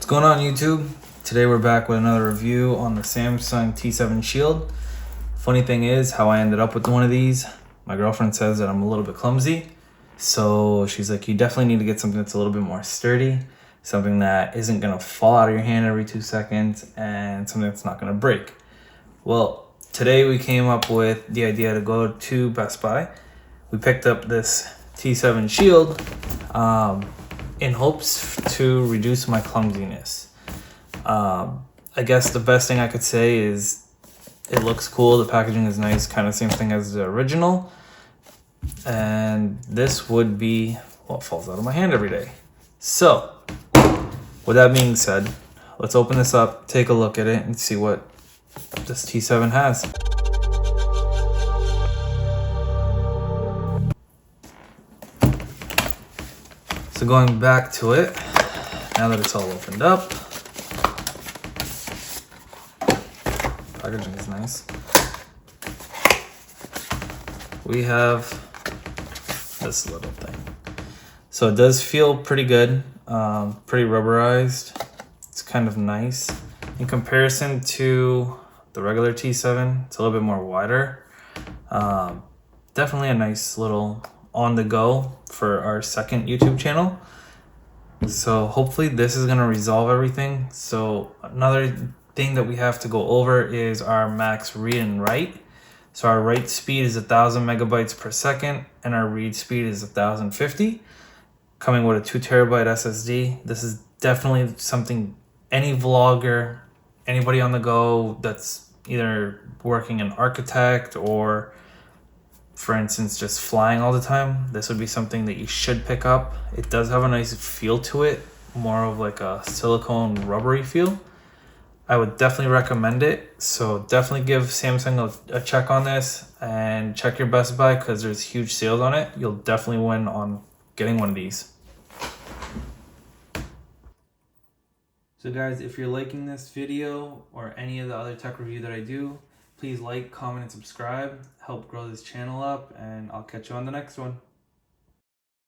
What's going on, YouTube? Today we're back with another review on the Samsung T7 Shield. Funny thing is how I ended up with one of these. My girlfriend says that I'm a little bit clumsy, so she's like, you definitely need to get something that's a little bit more sturdy, something that isn't gonna fall out of your hand every 2 seconds, and something that's not gonna break. Well, today we came up with the idea to go to Best Buy. We picked up this T7 Shield in hopes to reduce my clumsiness. I guess the best thing I could say is it looks cool, the packaging is nice, kind of same thing as the original. And this would be what falls out of my hand every day. So, with that being said, let's open this up, take a look at it, and see what this T7 has. So going back to it, now that it's all opened up, packaging is nice. We have this little thing. So it does feel pretty good, pretty rubberized. It's kind of nice. In comparison to the regular T7, it's a little bit more wider. Definitely a nice little on the go for our second YouTube channel. So hopefully this is gonna resolve everything. So another thing that we have to go over is our max read and write. So our write speed is 1,000 megabytes per second and our read speed is 1,050, coming with a 2 terabyte SSD. This is definitely something any vlogger, anybody on the go that's either working an architect or, for instance, just flying all the time, this would be something that you should pick up. It does have a nice feel to it, more of like a silicone rubbery feel. I would definitely recommend it. So definitely give Samsung a check on this and check your Best Buy because there's huge sales on it. You'll definitely win on getting one of these. So guys, if you're liking this video or any of the other tech review that I do, please like, comment, and subscribe. Help grow this channel up, and I'll catch you on the next one.